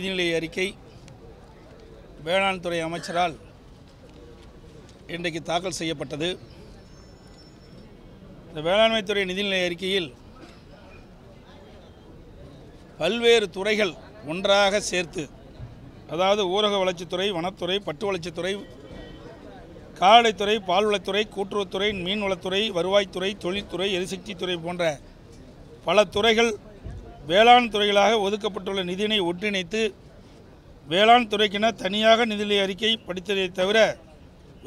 நிதிநிலை அறிக்கை வேளாண் துறை அமைச்சரால் இன்றைக்கு தாக்கல் செய்யப்பட்டது. இந்த வேளாண்மைத்துறை நிதிநிலை அறிக்கையில் பல்வேறு துறைகள் ஒன்றாக சேர்த்து, அதாவது ஊரக வளர்ச்சித்துறை, வனத்துறை, பட்டு வளர்ச்சித்துறை, கால்நடைத்துறை, பால்வளத்துறை, கூட்டுறவுத்துறை, மீன்வளத்துறை, வருவாய்த்துறை, தொழில்துறை, எரிசக்தித்துறை போன்ற பல துறைகள் வேளாண் துறைகளாக ஒதுக்கப்பட்டுள்ள நிதியினை ஒன்றிணைத்து வேளாண் துறைக்கென தனியாக நிதிநிலை அறிக்கை படித்ததை தவிர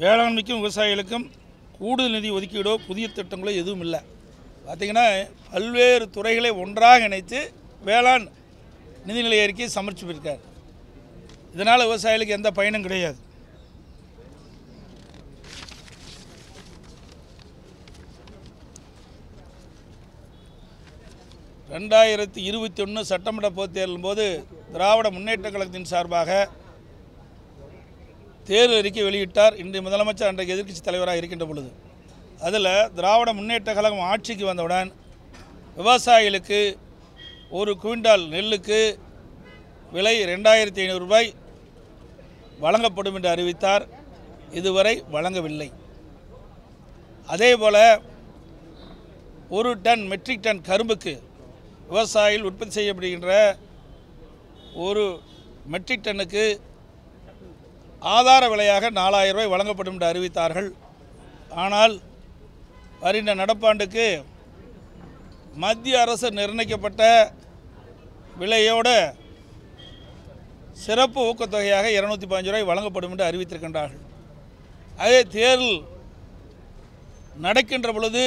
வேளாண்மைக்கும் விவசாயிகளுக்கும் கூடுதல் நிதி ஒதுக்கீடோ புதிய திட்டங்களோ எதுவும் இல்லை. பார்த்திங்கன்னா பல்வேறு துறைகளை ஒன்றாக இணைத்து வேளாண் நிதிநிலை அறிக்கையை சமர்ப்பித்திருக்கார். இதனால் விவசாயிகளுக்கு எந்த பயனும் கிடையாது. ரெண்டாயிரத்தி 21 சட்டமன்ற பொதுத் தேர்தலின் போது திராவிட முன்னேற்ற கழகத்தின் சார்பாக தேர்தல் அறிக்கை வெளியிட்டார் இன்றைய முதலமைச்சர், அன்றைக்கு எதிர்க்கட்சி தலைவராக இருக்கின்ற பொழுது. அதில் திராவிட முன்னேற்ற கழகம் ஆட்சிக்கு வந்தவுடன் விவசாயிகளுக்கு ஒரு குவிண்டால் நெல்லுக்கு விலை 2500 ரூபாய் வழங்கப்படும் என்று அறிவித்தார். இதுவரை வழங்கவில்லை. அதேபோல் ஒரு டன் மெட்ரிக் டன் கரும்புக்கு விவசாயிகள் உற்பத்தி செய்யப்படுகின்ற ஒரு மெட்ரிக் டன்னுக்கு ஆதார விலையாக 4000 ரூபாய் வழங்கப்படும் என்று அறிவித்தார்கள். ஆனால் வருகின்ற நடப்பாண்டுக்கு மத்திய அரசு நிர்ணயிக்கப்பட்ட விலையோடு சிறப்பு ஊக்கத்தொகையாக 215 ரூபாய் வழங்கப்படும் என்று அறிவித்திருக்கின்றார்கள். அதே தேர்தல் நடக்கின்ற பொழுது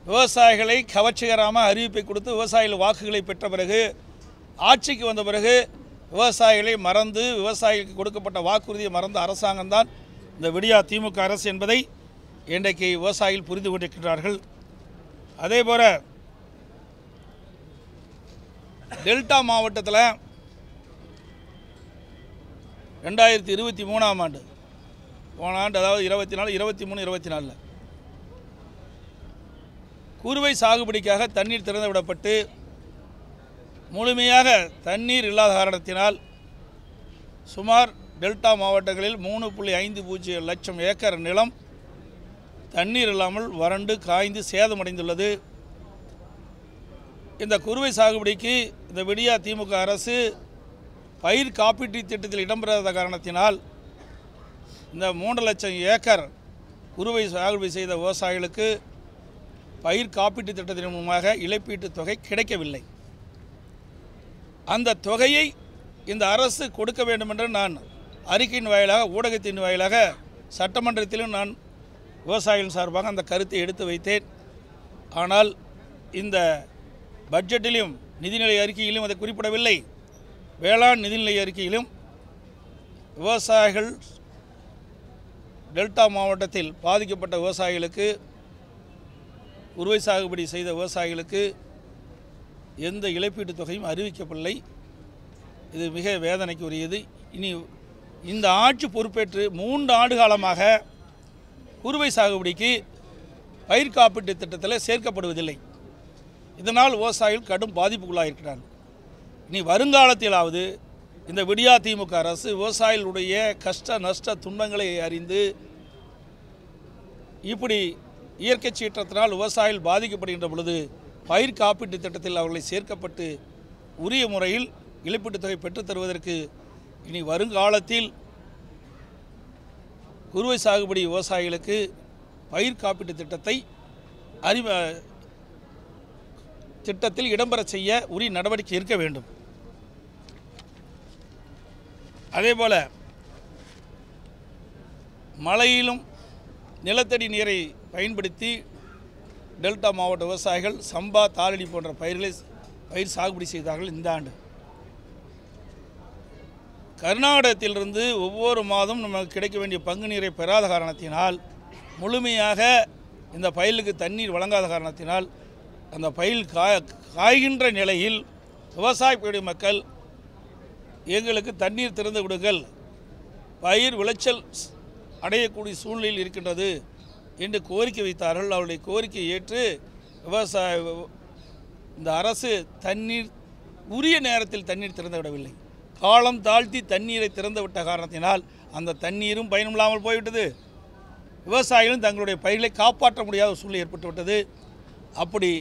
விவசாயிகளை கவர்ச்சிகரமாக அறிவிப்பை கொடுத்து விவசாயிகள் வாக்குகளை பெற்ற பிறகு ஆட்சிக்கு வந்த பிறகு விவசாயிகளை மறந்து, விவசாயிகளுக்கு கொடுக்கப்பட்ட வாக்குறுதியை மறந்த அரசாங்கம்தான் இந்த விடியா திமுக அரசு என்பதை இன்றைக்கு விவசாயிகள் புரிந்து கொண்டிருக்கிறார்கள். அதேபோல் டெல்டா மாவட்டத்தில் 2023ஆம் ஆண்டு, போன ஆண்டு, அதாவது 24, 23, 24 குறுவை சாகுபடிக்காக தண்ணீர் திறந்து விடப்பட்டு முழுமையாக தண்ணீர் இல்லாத காரணத்தினால் சுமார் டெல்டா மாவட்டங்களில் 3.50 லட்சம் ஏக்கர் நிலம் தண்ணீர் இல்லாமல் வறண்டு காய்ந்து சேதமடைந்துள்ளது. இந்த குறுவை சாகுபடிக்கு இந்த விடியா திமுக அரசு பயிர் காப்பீட்டு திட்டத்தில் இடம்பெறாத காரணத்தினால் இந்த 3 லட்சம் ஏக்கர் குறுவை சாகுபடி செய்த விவசாயிகளுக்கு பயிர் காப்பீட்டு திட்டத்தின் மூலமாக இழப்பீட்டுத் தொகை கிடைக்கவில்லை. அந்த தொகையை இந்த அரசு கொடுக்க வேண்டும் என்று நான் அறிக்கையின் வாயிலாக, ஊடகத்தின் வாயிலாக சட்டமன்றத்திலும் நான் விவசாயிகள் சார்பாக அந்த கருத்தை எடுத்து வைத்தேன். ஆனால் இந்த பட்ஜெட்டிலும் நிதிநிலை அறிக்கையிலும் அதை குறிப்பிடவில்லை. வேளாண் நிதிநிலை அறிக்கையிலும் விவசாயிகள், டெல்டா மாவட்டத்தில் பாதிக்கப்பட்ட விவசாயிகளுக்கு, குறுவை சாகுபடி செய்த விவசாயிகளுக்கு எந்த இழப்பீட்டுத் தொகையும் அறிவிக்கப்படவில்லை. இது மிக வேதனைக்கு உரியது. இனி இந்த ஆட்சி பொறுப்பேற்று 3 ஆண்டு காலமாக குறுவை சாகுபடிக்கு பயிர் காப்பீட்டு திட்டத்தில் சேர்க்கப்படுவதில்லை. இதனால் விவசாயிகள் கடும் பாதிப்புக்குள்ளாயிருக்கிறார்கள். இனி வருங்காலத்திலாவது இந்த விடியா திமுக அரசு விவசாயிகளுடைய கஷ்ட நஷ்ட துன்பங்களை அறிந்து, இப்படி இயற்கை சீற்றத்தினால் விவசாயிகள் பாதிக்கப்படுகின்ற பொழுது பயிர் காப்பீட்டு திட்டத்தில் அவர்களை சேர்க்கப்பட்டு உரிய முறையில் இழப்பீட்டுத் தொகை பெற்றுத் தருவதற்கு இனி வருங்காலத்தில் குறுவை சாகுபடி விவசாயிகளுக்கு பயிர் காப்பீட்டு திட்டத்தை திட்டத்தில் இடம்பெற செய்ய உரிய நடவடிக்கை இருக்க வேண்டும். அதேபோல் மழையிலும் நிலத்தடி நீரை பயன்படுத்தி டெல்டா மாவட்ட விவசாயிகள் சம்பா, தாளடி போன்ற பயிர் சாகுபடி செய்தார்கள். இந்த ஆண்டு கர்நாடகத்திலிருந்து ஒவ்வொரு மாதம் நமக்கு கிடைக்க வேண்டிய பங்கு நீரை பெறாத காரணத்தினால், முழுமையாக இந்த பயிலுக்கு தண்ணீர் வழங்காத காரணத்தினால் அந்த பயில் காய்கின்ற நிலையில் விவசாய மக்கள் எங்களுக்கு தண்ணீர் திறந்து விடுங்கள், பயிர் விளைச்சல் அடையக்கூடிய சூழ்நிலையில் இருக்கின்றது என்று கோரிக்கை வைத்தார்கள். அவருடைய கோரிக்கையை ஏற்று இந்த அரசு தண்ணீர் உரிய நேரத்தில் தண்ணீர் திறந்து விடவில்லை. காலம் தாழ்த்தி தண்ணீரை திறந்து விட்ட காரணத்தினால் அந்த தண்ணீரும் பயனில்லாமல் போய்விட்டது. விவசாயிகளும் தங்களுடைய பயிர்களை காப்பாற்ற முடியாத சூழ்நிலை ஏற்பட்டுவிட்டது. அப்படி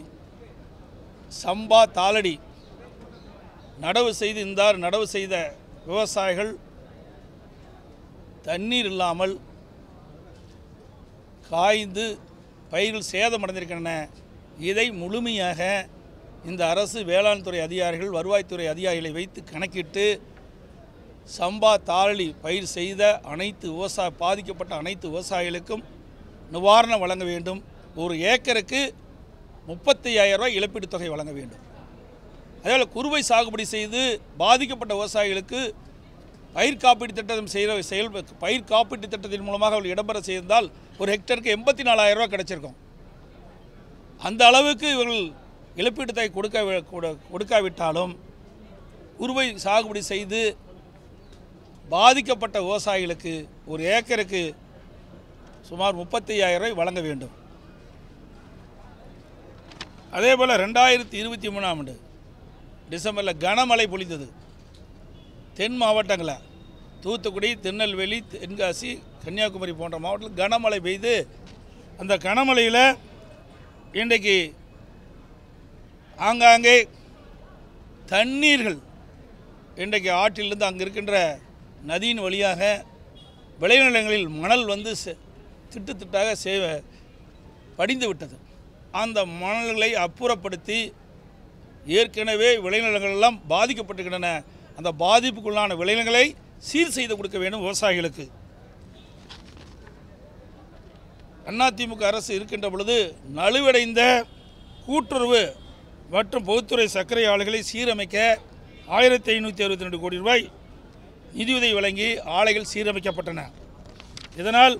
சம்பா தாளடி நடவு செய்த விவசாயிகள் தண்ணீர் இல்லாமல் காய்ந்து பயிர்கள் சேதமடைந்திருக்கின்றன. இதை முழுமையாக இந்த அரசு வேளாண் துறை அதிகாரிகள் வருவாய்த்துறை அதிகாரிகளை வைத்து கணக்கிட்டு சம்பா தாளடி பயிர் செய்த பாதிக்கப்பட்ட அனைத்து விவசாயிகளுக்கும் நிவாரணம் வழங்க வேண்டும். ஒரு ஏக்கருக்கு 35,000 ரூபாய் இழப்பீட்டுத் தொகை வழங்க வேண்டும். அதேபோல் குறுவை சாகுபடி செய்து பாதிக்கப்பட்ட விவசாயிகளுக்கு பயிர் காப்பீட்டு திட்டம் பயிர் காப்பீட்டு திட்டத்தின் மூலமாக அவர்கள் இடம்பெற செய்தால் ஒரு ஹெக்டருக்கு 84,000 ரூபாய் கிடைச்சிருக்கும். அந்த அளவுக்கு இவர்கள் இழப்பீட்டு தொகை கொடுக்காவிட்டாலும் குறுவை சாகுபடி செய்து பாதிக்கப்பட்ட விவசாயிகளுக்கு ஒரு ஏக்கருக்கு சுமார் 35,000 ரூபாய் வழங்க வேண்டும். அதேபோல் 2023ஆம் ஆண்டு டிசம்பரில் கனமழை பொழிந்தது. தென் மாவட்டங்களில் தூத்துக்குடி, திருநெல்வேலி, தென்காசி, கன்னியாகுமரி போன்ற மாவட்டத்தில் கனமழை பெய்து அந்த கனமழையில் இன்றைக்கு ஆங்காங்கே தண்ணீர்கள் இன்றைக்கு ஆற்றிலிருந்து அங்கே இருக்கின்ற நதியின் வழியாக விளைநிலங்களில் மணல் வந்து திட்டாக படிந்து விட்டது. அந்த மணல்களை அப்புறப்படுத்தி ஏற்கனவே விளைநிலங்கள் எல்லாம் பாதிக்கப்பட்டிருக்கின்றன. அந்த பாதிப்புக்குள்ளான விளைநிலங்களை சீர் செய்து கொடுக்க வேண்டும் விவசாயிகளுக்கு. அதிமுக அரசு இருக்கின்ற பொழுது நலிவடைந்த கூட்டுறவு மற்றும் பொதுத்துறை சர்க்கரை ஆலைகளை சீரமைக்க 1562 கோடி ரூபாய் நிதியுதவி வழங்கி ஆலைகள் சீரமைக்கப்பட்டன. இதனால்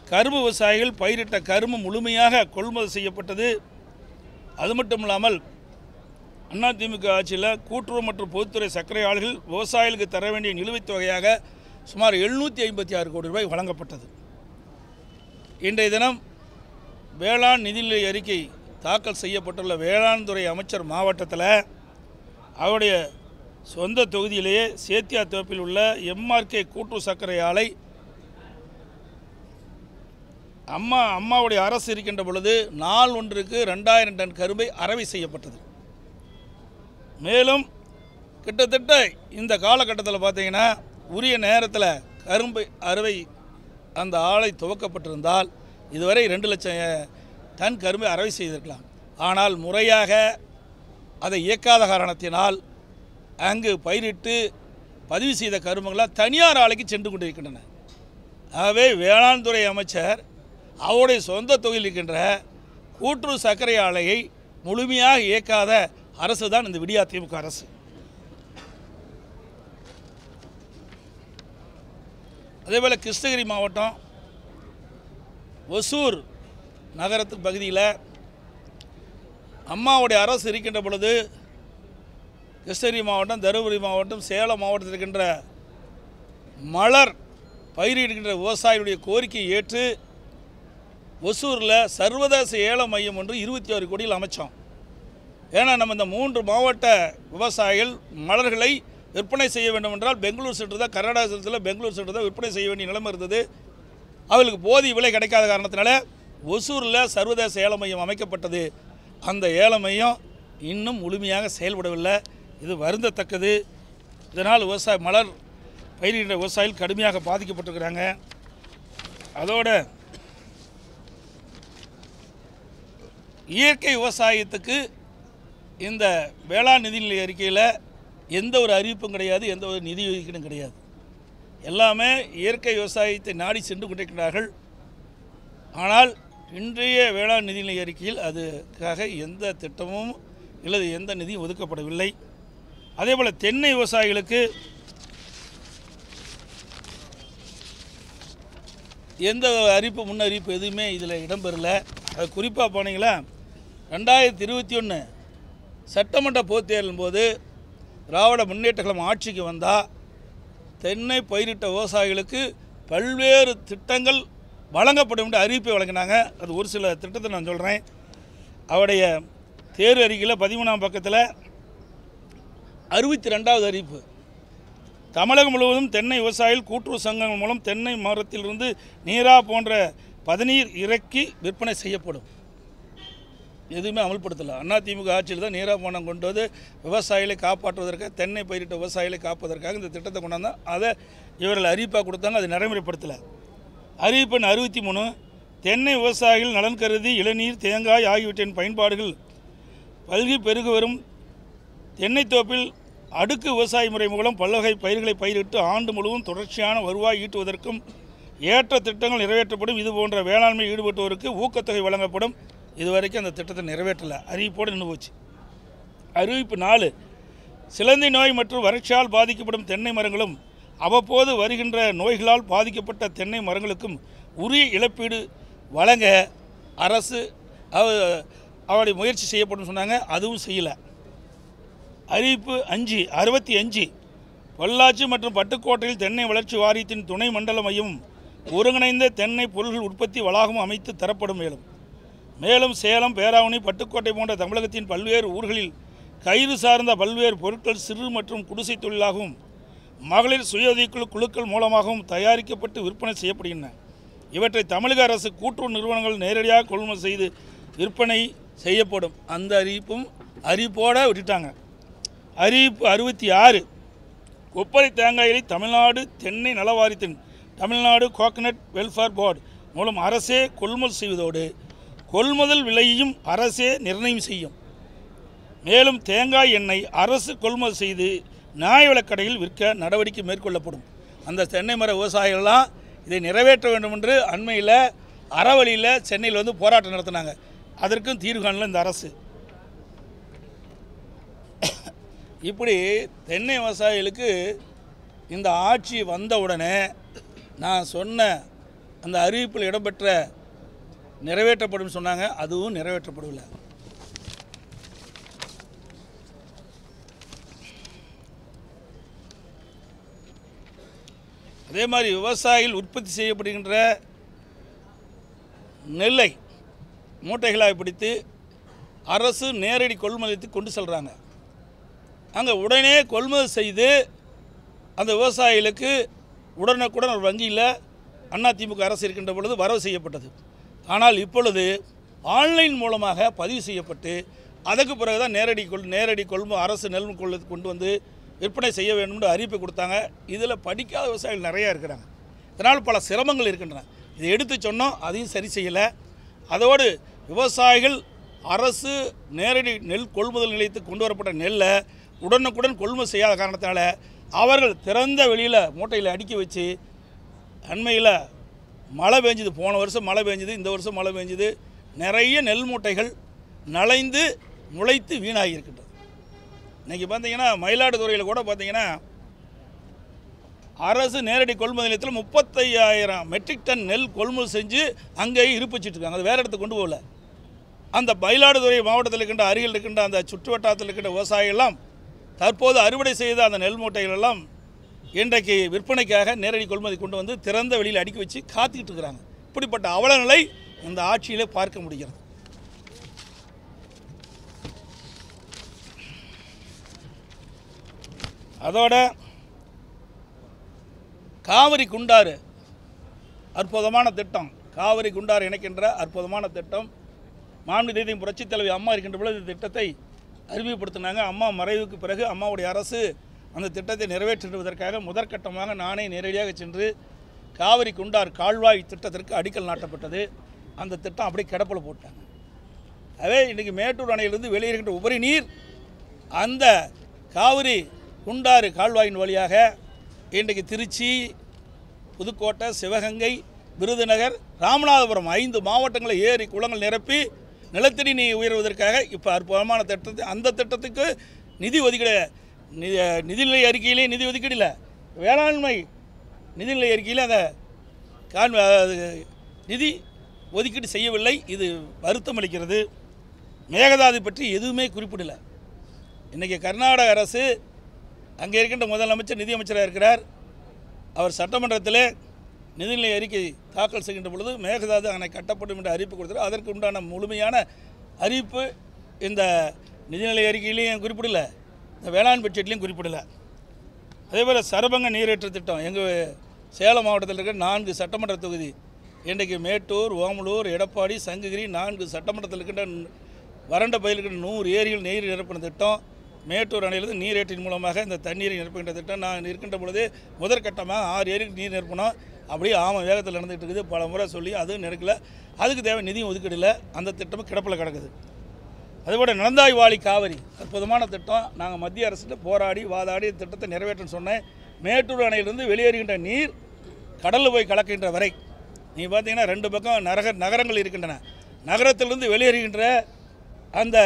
கரும்பு விவசாயிகள் பயிரிட்ட கரும்பு முழுமையாக கொள்முதல் செய்யப்பட்டது. அது மட்டும் இல்லாமல் அதிமுக ஆட்சியில் கூட்டுறவு மற்றும் பொதுத்துறை சர்க்கரை ஆலைகள் விவசாயிகளுக்கு தர வேண்டிய நிலுவைத் தொகையாக சுமார் 756 கோடி ரூபாய் வழங்கப்பட்டது. இன்றைய தினம் வேளாண் நிதிநிலை அறிக்கை தாக்கல் செய்யப்பட்டுள்ள வேளாண் துறை அமைச்சர் மாவட்டத்தில் அவருடைய சொந்த தொகுதியிலேயே சேத்தியாத்தோப்பில் உள்ள எம்ஆர்கே கூட்டுறவு சர்க்கரை ஆலை அம்மாவுடைய அரசு இருக்கின்ற பொழுது நாள் ஒன்றுக்கு 2000 டன் கரும்பை அறவை செய்யப்பட்டது. மேலும் கிட்டத்தட்ட இந்த காலகட்டத்தில் பார்த்தீங்கன்னா உரிய நேரத்தில் கரும்பு அறுவை அந்த ஆலை துவக்கப்பட்டிருந்தால் இதுவரை 2 லட்சம் டன் கரும்பை அறுவை செய்திருக்கலாம். ஆனால் முறையாக அதை இயக்காத காரணத்தினால் அங்கு பயிரிட்டு பதிவு செய்த கரும்புகளால் தனியார் ஆலைக்கு சென்று கொண்டிருக்கின்றன. ஆகவே வேளாண் துறை அமைச்சர் அவருடைய சொந்த தொகையில் இருக்கின்ற கூட்டுறவு சர்க்கரை ஆலையை முழுமையாக இயக்காத அரசு தான் இந்த விடியா திமுக அரசு. அதேபோல் கிருஷ்ணகிரி மாவட்டம் ஒசூர் நகரத்து பகுதியில் அம்மாவுடைய அரசு இருக்கின்ற பொழுது கிருஷ்ணகிரி மாவட்டம், தருமபுரி மாவட்டம், சேலம் மாவட்டத்தில் இருக்கின்ற மலர் பயிரிடுகின்ற விவசாயிகளுடைய கோரிக்கையை ஏற்று ஒசூரில் சர்வதேச ஏல மையம் ஒன்று 26 கோடியில் அமைச்சோம். ஏன்னா நம்ம இந்த 3 மாவட்ட விவசாயிகள் மலர்களை விற்பனை செய்ய வேண்டும் என்றால் பெங்களூர் சென்று தான், கர்நாடகா சென்றில் பெங்களூர் சென்று தான் விற்பனை செய்ய வேண்டிய நிலைமை இருந்தது. அவர்களுக்கு போதிய விலை கிடைக்காத காரணத்தினால ஒசூரில் சர்வதேச ஏல மையம் அமைக்கப்பட்டது. அந்த ஏல மையம் இன்னும் முழுமையாக செயல்படவில்லை. இது வருந்தத்தக்கது. இதனால் மலர் பயிரிடுகின்ற விவசாயிகள் கடுமையாக பாதிக்கப்பட்டிருக்கிறாங்க. அதோட இயற்கை விவசாயத்துக்கு இந்த வேளாண் நிதிநிலை அறிக்கையில் எந்த ஒரு அறிவிப்பும் கிடையாது, எந்த ஒரு நிதி ஒதுக்கீடும் கிடையாது. எல்லாமே இயற்கை விவசாயத்தை நாடி சென்று கொண்டிருக்கிறார்கள். ஆனால் இன்றைய வேளாண் நிதிநிலை அறிக்கையில் அதுக்காக எந்த திட்டமும் அல்லது எந்த நிதியும் ஒதுக்கப்படவில்லை. அதேபோல் தென்னை விவசாயிகளுக்கு எந்த முன் அறிவிப்பு எதுவுமே இதில் இடம்பெறலை. அது குறிப்பாக போனீங்களா 2021 சட்டமன்ற பொதுத் தேர்தலின் போது திராவிட முன்னேற்ற கழகம் ஆட்சிக்கு வந்தால் தென்னை பயிரிட்ட விவசாயிகளுக்கு பல்வேறு திட்டங்கள் வழங்கப்படும் என்று அறிவிப்பை வழங்கினாங்க. அது ஒரு சில திட்டத்தை நான் சொல்கிறேன். அவருடைய தேர்வு அறிக்கையில் 13ஆம் பக்கத்தில் 62வது அறிவிப்பு. தமிழகம் முழுவதும் தென்னை விவசாயிகள் கூட்டுறவு சங்கங்கள் மூலம் தென்னை மரத்திலிருந்து நீரா போன்ற பதநீர் இறக்கி விற்பனை செய்யப்படும். எதுவுமே அமல்படுத்தலை. அதிமுக ஆட்சியில் தான் நீரா போனம் கொண்டு வந்து விவசாயிகளை காப்பாற்றுவதற்காக, தென்னை பயிரிட்ட விவசாயிகளை காப்பதற்காக இந்த திட்டத்தை கொண்டாந்தால் அதை இவர்கள் அறிவிப்பாக கொடுத்தாங்க. அது நடைமுறைப்படுத்தலை. அறிவிப்பு 63 தென்னை விவசாயிகள் நலன் கருதி இளநீர், தேங்காய் ஆகியவற்றின் பயன்பாடுகள் பல்கி பெருகு வரும் தென்னை தோப்பில் அடுக்கு விவசாய முறை மூலம் பல்வகை பயிர்களை பயிரிட்டு ஆண்டு முழுவதும் தொடர்ச்சியான வருவாய் ஈட்டுவதற்கும் ஏற்ற திட்டங்கள் நிறைவேற்றப்படும். இது போன்ற வேளாண்மையில் ஈடுபட்டோருக்கு ஊக்கத்தொகை வழங்கப்படும். இதுவரைக்கும் அந்த திட்டத்தை நிறைவேற்றலை. அறிவிப்போடு நின்று போச்சு. அறிவிப்பு 4 சிலந்தி நோய் மற்றும் வறட்சியால் பாதிக்கப்படும் தென்னை மரங்களும் அவ்வப்போது வருகின்ற நோய்களால் பாதிக்கப்பட்ட தென்னை மரங்களுக்கும் உரிய இழப்பீடு வழங்க அரசு அவருடைய முயற்சி செய்யப்படும் சொன்னாங்க. அதுவும் செய்யலை. அறிவிப்பு 65 பொள்ளாச்சி மற்றும் பட்டுக்கோட்டையில் தென்னை வளர்ச்சி வாரியத்தின் துணை மண்டல மையமும் ஒருங்கிணைந்த தென்னை பொருள்கள் உற்பத்தி வளாகமும் அமைத்து தரப்படும். மேலும் சேலம், பேராவூரணி, பட்டுக்கோட்டை போன்ற தமிழகத்தின் பல்வேறு ஊர்களில் கயிறு சார்ந்த பல்வேறு பொருட்கள் சிறு மற்றும் குடிசை தொழிலாகவும் மகளிர் சுய குழுக்கள் மூலமாகவும் தயாரிக்கப்பட்டு விற்பனை செய்யப்படுகின்றன. இவற்றை தமிழக அரசு கூட்டுறவு நிறுவனங்கள் நேரடியாக கொள்முதல் செய்து விற்பனை செய்யப்படும். அந்த அறிவிப்போடு விட்டுட்டாங்க. அறிவிப்பு 66 கொப்பரை தேங்காய்களை தமிழ்நாடு தென்னை நலவாரியத்தின் தமிழ்நாடு கோகனட் வெல்ஃபேர் போர்டு மூலம் அரசே கொள்முதல் செய்வதோடு கொள்முதல் விலையையும் அரசே நிர்ணயம் செய்யும். மேலும் தேங்காய் எண்ணெய் அரசு கொள்முதல் செய்து நியாய விலைக் கடையில் விற்க நடவடிக்கை மேற்கொள்ளப்படும். அந்த தென்னை மர விவசாயிகள்லாம் இதை நிறைவேற்ற வேண்டும் என்று அண்மையில் அறவழியில் சென்னையில் வந்து போராட்டம் நடத்தினாங்க. அதற்கும் தீர்வு காணல இந்த அரசு. இப்படி தென்னை விவசாயிகளுக்கு இந்த ஆட்சி வந்தவுடனே நான் சொன்ன அந்த அறிவிப்பில் இடம்பெற்ற நிறைவேற்றப்படும் சொன்னாங்க. அதுவும் நிறைவேற்றப்படவில்லை. அதே மாதிரி விவசாயிகள் உற்பத்தி செய்யப்படுகின்ற நெல்லை மூட்டைகளாக பிடித்து அரசு நேரடி கொள்முதலுக்கு கொண்டு செல்கிறாங்க. அங்கே உடனே கொள்முதல் செய்து அந்த விவசாயிகளுக்கு உடனுக்குடன் ஒரு வங்கியில் அதிமுக அரசு இருக்கின்ற பொழுது வரவு செய்யப்பட்டது. ஆனால் இப்பொழுது ஆன்லைன் மூலமாக பதிவு செய்யப்பட்டு அதுக்கு பிறகு தான் நேரடி கொள்முதல் அரசு நெல் கொண்டு வந்து விற்பனை செய்ய வேண்டும்னு அறிவிப்பு கொடுத்தாங்க. இதில் படிக்காத விவசாயிகள் நிறையா இருக்கிறாங்க. இதனால் பல சிரமங்கள் இருக்கின்றன. இதை எடுத்து சொன்னோம், அதையும் சரி செய்யலை. அதோடு விவசாயிகள் அரசு நேரடி நெல் கொள்முதல் நிலையத்துக்கு கொண்டு வரப்பட்ட நெல்லை உடனுக்குடன் கொள்முதல் செய்யாத காரணத்தினால அவர்கள் திறந்த வெளியில் மூட்டையில் அடுக்கி வச்சு அண்மையில் மழை பெஞ்சுது. போன வருஷம் மழை பெஞ்சுது, இந்த வருஷம் மழை பெஞ்சுது. நிறைய நெல் மூட்டைகள் நனைந்து முளைத்து வீணாகி இருக்கின்றது. இன்றைக்கி பார்த்தீங்கன்னா மயிலாடுதுறையில் கூட பார்த்தீங்கன்னா அரசு நேரடி கொள்முதல் நிலையத்தில் 35,000 மெட்ரிக் டன் நெல் கொள்முதல் செஞ்சு அங்கேயே இருப்பிச்சிட்ருக்காங்க. அது வேறு இடத்துக்கு கொண்டு போகல. அந்த மயிலாடுதுறை மாவட்டத்தில் இருக்கின்ற அருகில் இருக்கின்ற அந்த சுற்று வட்டாரத்தில் இருக்கின்ற விவசாயிகள்லாம் தற்போது அறுவடை செய்த அந்த நெல் மூட்டைகள் எல்லாம் இன்றைக்கு விற்பனைக்காக நேரடி கொள்முதல் கொண்டு வந்து திறந்த வெளியில் அடுக்கி வச்சு காத்துக்கிட்டு இருக்கிறாங்க. இப்படிப்பட்ட அவல நிலை இந்த ஆட்சியிலே பார்க்க முடிகிறது. அதோட காவிரி குண்டாறு அற்புதமான திட்டம். காவிரி குண்டாறு இணைக்கின்ற அற்புதமான திட்டம். மாண்புமிகு புரட்சித் தலைவி அம்மா இருக்கின்ற பொழுது இந்த திட்டத்தை அறிமுகப்படுத்தினாங்க. அம்மா மறைவுக்கு பிறகு அம்மாவுடைய அரசு அந்த திட்டத்தை நிறைவேற்றுவதற்காக முதற்கட்டமாக நானே நேரடியாக சென்று காவிரி குண்டார் கால்வாய் திட்டத்திற்கு அடிக்கல் நாட்டப்பட்டது. அந்த திட்டம் அப்படியே கிடப்பில் போட்டாங்க. அதே இன்றைக்கி மேட்டூர் அணையிலிருந்து வெளியேறுகின்ற உபரி நீர் அந்த காவிரி குண்டாறு கால்வாயின் வழியாக இன்றைக்கு திருச்சி, புதுக்கோட்டை, சிவகங்கை, விருதுநகர், ராமநாதபுரம் 5 மாவட்டங்களை ஏரி குளங்கள் நிரப்பி நிலத்தடி நீர் உயர்வதற்காக இப்போ அற்புதமான திட்டத்தை அந்த திட்டத்துக்கு நிதி ஒதுக்கீடு நிதிநிலை அறிக்கையிலே நிதி ஒதுக்கீடில்லை, வேளாண்மை நிதிநிலை அறிக்கையில் அந்த நிதி ஒதுக்கீடு செய்யவில்லை. இது வருத்தம் அளிக்கிறது. மேகதாது பற்றி எதுவுமே குறிப்பிடலை. இன்றைக்கி கர்நாடக அரசு அங்கே இருக்கின்ற முதலமைச்சர் நிதியமைச்சராக இருக்கிறார். அவர் சட்டமன்றத்தில் நிதிநிலை அறிக்கை தாக்கல் செய்கின்ற பொழுது மேகதாது அணை கட்டப்படும் என்று அறிவிப்பு கொடுத்தார். அதற்கு உண்டான முழுமையான அறிவிப்பு இந்த நிதிநிலை அறிக்கையிலையும் குறிப்பிடலை, இந்த வேளாண் பட்ஜெட்லையும் குறிப்பிடலை. அதேபோல் சரபங்க நீரேற்று திட்டம் எங்கள் சேலம் மாவட்டத்தில் இருக்கிற 4 சட்டமன்ற தொகுதி, இன்றைக்கு மேட்டூர், ஓமலூர், எடப்பாடி, சங்ககிரி 4 சட்டமன்றத்தில் இருக்கின்ற வறண்ட பயிர்கள் 100 ஏரிகள் நீர் நிரப்பின திட்டம். மேட்டூர் அணையிலிருந்து நீரேற்றின் மூலமாக இந்த தண்ணீரை நிரப்புகின்ற திட்டம் நான் இருக்கின்ற பொழுது முதற்கட்டமாக 6 ஏரிக்கு நீர் நிரப்பணும். அப்படியே வேகத்தில் நடந்துகிட்டு இருக்குது. பல முறை சொல்லி அதுவும் நிற்கல. அதுக்கு தேவை நிதியும் ஒதுக்கீடில்லை. அந்த திட்டமும் கிடப்பில் கிடக்குது. அதுபோல் நடந்தாய் வாழி காவிரி அற்புதமான திட்டம். நாங்கள் மத்திய அரசுகிட்ட போராடி வாதாடி திட்டத்தை நிறைவேற்றன்னு சொன்னேன். மேட்டூர் அணையிலிருந்து வெளியேறுகின்ற நீர் கடலில் போய் கலக்கின்ற வரை நீங்கள் பார்த்தீங்கன்னா 2 பக்கம் நகரங்கள் இருக்கின்றன. நகரத்திலிருந்து வெளியேறுகின்ற அந்த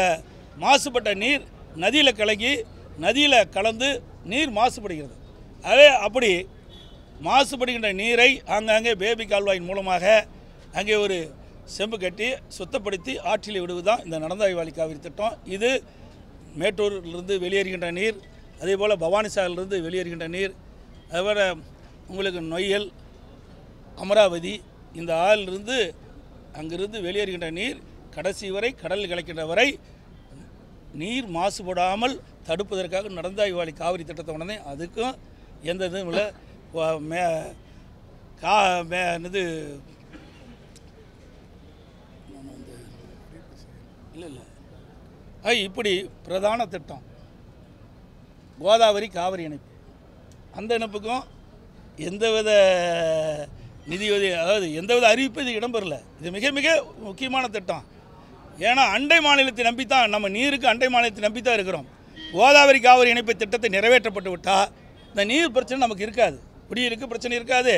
மாசுபட்ட நீர் நதியில் கலந்து நீர் மாசுபடுகிறது. அதே அப்படி மாசுபடுகின்ற நீரை ஆங்காங்கே பேபி கால்வாயின் மூலமாக அங்கே ஒரு செம்பு கட்டி சுத்தப்படுத்தி ஆற்றில் விடுவது தான் இந்த நடந்தாய் வாழி காவிரி திட்டம். இது மேட்டூரிலிருந்து வெளியேறுகின்ற நீர், அதேபோல் பவானிசாகரிலிருந்து வெளியேறுகின்ற நீர், அதுபோல் உங்களுக்கு நொய்யல், அமராவதி இந்த ஆறிலிருந்து அங்கிருந்து வெளியேறுகின்ற நீர் கடைசி வரை கடலில் கலக்கின்ற வரை நீர் மாசுபடாமல் தடுப்பதற்காக நடந்தாய் வாழி காவிரி திட்டத்தை உடனே அதுக்கும் எந்த இதுவும் இல்லை. இது இல்லை இப்படி பிரதான திட்டம் கோதாவரி காவிரி இணைப்பு. அந்த இணைப்புக்கும் எந்தவித அதாவது எந்தவித அறிவிப்பு இது இடம்பெறல. இது மிக மிக முக்கியமான திட்டம். ஏன்னா அண்டை மாநிலத்தை நம்பித்தான், நம்ம நீருக்கு அண்டை மாநிலத்தை நம்பித்தான் இருக்கிறோம். கோதாவரி காவிரி இணைப்பு திட்டத்தை நிறைவேற்றப்பட்டு விட்டால் இந்த நீர் பிரச்சனை நமக்கு இருக்காது. குடியிருக்க பிரச்சனை இருக்காது,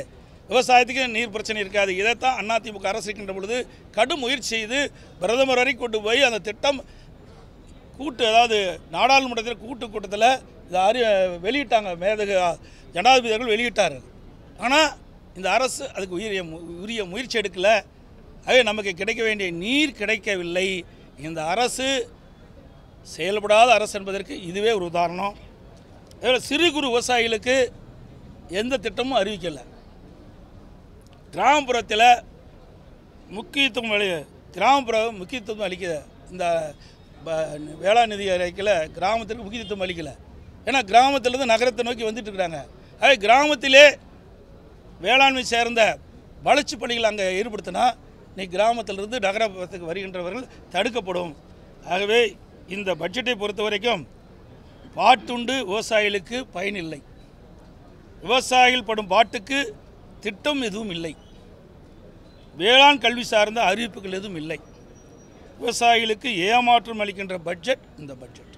விவசாயத்துக்கு நீர் பிரச்சனை இருக்காது. இதைத்தான் அதிமுக அரசு இருக்கின்ற பொழுது கடும் முயற்சி செய்து பிரதமர் வரை கொண்டு போய் அந்த திட்டம் அதாவது நாடாளுமன்றத்தில் கூட்டத்தில் இதை வெளியிட்டாங்க. ஜனாதிபதிகள் வெளியிட்டார். ஆனால் இந்த அரசு அதுக்கு உரிய முயற்சி எடுக்கலை. ஆகவே நமக்கு கிடைக்க வேண்டிய நீர் கிடைக்கவில்லை. இந்த அரசு செயல்படாத அரசு என்பதற்கு இதுவே ஒரு உதாரணம். அதில் சிறு குறு விவசாயிகளுக்கு எந்த திட்டமும் அறிவிக்கலை. கிராமப்புறத்தில் முக்கியத்துவம் அளிக்க இந்த வேளாண் நிதி அறிக்கையில் கிராமத்திற்கு முக்கியத்துவம் அளிக்கலை. ஏன்னா கிராமத்திலேருந்து நகரத்தை நோக்கி வந்துட்டு இருக்கிறாங்க. அதே கிராமத்திலே வேளாண்மை சேர்ந்த வளர்ச்சி பணிகள் அங்கே ஈடுபடுத்தினா நீ கிராமத்திலிருந்து நகரத்துக்கு வருகின்றவர்கள் தடுக்கப்படும். ஆகவே இந்த பட்ஜெட்டை பொறுத்த வரைக்கும் பாட்டுண்டு விவசாயிகளுக்கு பயனில்லை. விவசாயிகள் படும் பாட்டுக்கு திட்டம் எதுவும் இல்லை. வேளாண் கல்வி சார்ந்த அறிவிப்புகள் எதுவும் இல்லை. விவசாயிகளுக்கு ஏமாற்றம் அளிக்கின்ற பட்ஜெட் இந்த பட்ஜெட்.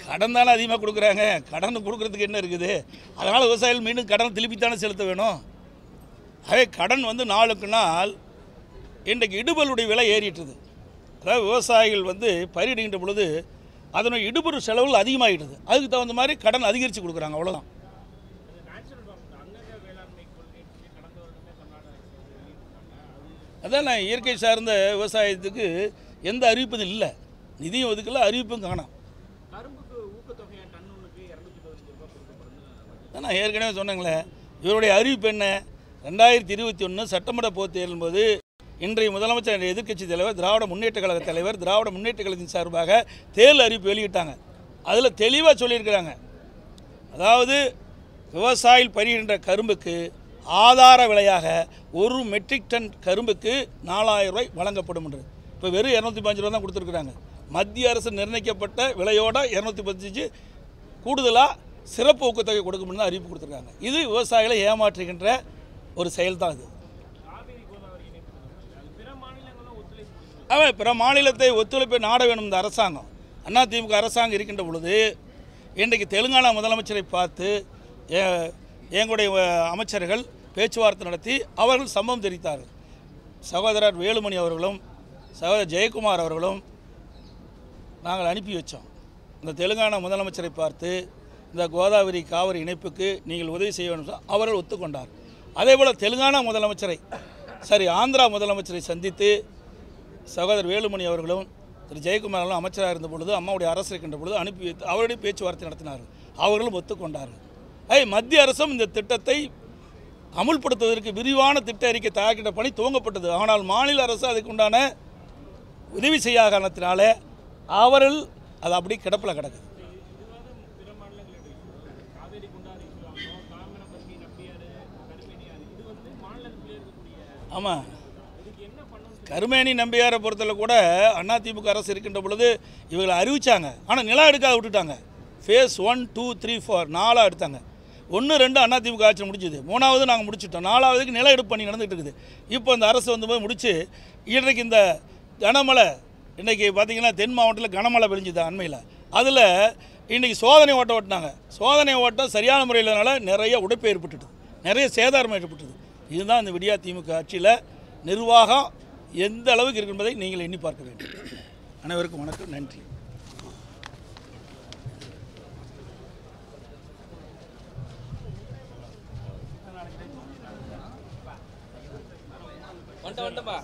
கடன் தானே அதிகமாக கொடுக்குறாங்க. கடன் கொடுக்கறதுக்கு என்ன இருக்குது? அதனால் விவசாயிகள் மீண்டும் கடன் திருப்பித்தானே செலுத்த வேணும். அதே கடன் நாளுக்கு நாள் இன்றைக்கு இடுபொருளுடைய விலை ஏறிட்டுது. அதாவது விவசாயிகள் பயிரிடுகின்ற பொழுது அதனுடைய இடுபொருள் செலவுகள் அதிகமாகிடுது. அதுக்கு தகுந்த மாதிரி கடன் அதிகரித்து கொடுக்குறாங்க. அவ்வளோதான். அதான் இயற்கை சார்ந்த விவசாயத்துக்கு எந்த அறிவிப்பும் இல்லை. நிதியும் ஒதுக்கல, அறிவிப்பும் காணோம். நான் ஏற்கனவே சொன்னேங்களே, இவருடைய அறிவிப்பு என்ன? 2021 சட்டமன்ற பொதுத் தேர்தலின் போது இன்றைய முதலமைச்சர், எதிர்க்கட்சி தலைவர், திராவிட முன்னேற்ற கழக தலைவர், திராவிட முன்னேற்ற கழகத்தின் சார்பாக தேர்தல் அறிவிப்பு வெளியிட்டாங்க. அதில் தெளிவாக சொல்லியிருக்கிறாங்க. அதாவது விவசாயிகள் பயிரிடுகின்ற கரும்புக்கு ஆதார விலையாக 1 மெட்ரிக் டன் கரும்புக்கு 4000 ரூபாய் வழங்கப்படும் என்று. இப்போ வெறும் 215 ரூபா தான் கொடுத்துருக்குறாங்க. மத்திய அரசு நிர்ணயிக்கப்பட்ட விலையோட 215 கூடுதலாக சிறப்பு ஊக்கத்தொகை கொடுக்கும்னு தான் அறிவிப்பு கொடுத்துருக்காங்க. இது விவசாயிகளை ஏமாற்றுகின்ற ஒரு செயல் தான் இது. பிற மாநிலத்தை ஒத்துழைப்பை நாட வேணும் இந்த அரசாங்கம். அதிமுக அரசாங்கம் இருக்கின்ற பொழுது இன்றைக்கு தெலுங்கானா முதலமைச்சரை பார்த்து எங்களுடைய அமைச்சர்கள் பேச்சுவார்த்தை நடத்தி அவர்கள் சம்மதம் தெரிவித்தார்கள். சகோதரர் வேலுமணி அவர்களும் சகோதரர் ஜெயக்குமார் அவர்களும் நாங்கள் அனுப்பி வச்சோம். இந்த தெலுங்கானா முதலமைச்சரை பார்த்து இந்த கோதாவரி காவிரி இணைப்புக்கு நீங்கள் உதவி செய்ய வேண்டும் அவர்கள் ஒத்துக்கொண்டார். அதேபோல் தெலுங்கானா முதலமைச்சரை ஆந்திரா முதலமைச்சரை சந்தித்து சகோதரர் வேலுமணி அவர்களும் திரு ஜெயக்குமார் அவர்களும் அமைச்சராக இருந்த பொழுது, அம்மாவுடைய அரசு இருக்கின்ற பொழுது அனுப்பி வைத்து அவருடைய பேச்சுவார்த்தை நடத்தினார்கள். அவர்களும் ஒத்துக்கொண்டார்கள். மத்திய அரசும் இந்த திட்டத்தை அமுல்படுத்துவதற்கு விரிவான திட்ட அறிக்கை தயாரிக்கின்ற பணி துவங்கப்பட்டது. ஆனால் மாநில அரசு அதுக்கு உண்டான உதவி செய்யாத காரணத்தினால அவர்கள் அது அப்படி கிடப்பில் கிடக்குது. ஆமாம், கருமேனி நம்பியாரை பொறுத்தவரை கூட அதிமுக அரசு இருக்கின்ற பொழுது இவங்களை அறிவித்தாங்க. ஆனால் நிலம் எடுக்காத விட்டுட்டாங்க. ஃபேஸ் 1, 2, 3, 4 4 எடுத்தாங்க. 1, 2 அதிமுக ஆட்சி முடிஞ்சுது. 3வது நாங்கள் முடிச்சுட்டோம். 4வதுக்கு நில எடுப்பு பண்ணி நடந்துகிட்டு இருக்குது. இப்போ இந்த அரசு வந்து போய் முடித்து இன்றைக்கு இந்த கனமழை இன்றைக்கி பார்த்திங்கன்னா தென் மாவட்டத்தில் கனமழை பெஞ்சுது அண்மையில். அதில் இன்றைக்கி சோதனை ஓட்டம் ஓட்டினாங்க. சோதனை ஓட்டம் சரியான முறையில்னால நிறைய உடைப்பு ஏற்பட்டுது, நிறைய சேதாரம் ஏற்பட்டுது. இதுதான் இந்த விடியா திமுக ஆட்சியில் நிர்வாகம் எந்த அளவுக்கு இருக்கு என்பதை நீங்கள் எண்ணி பார்க்க வேண்டும். அனைவருக்கும் வணக்கம், நன்றி. வந்துட்டா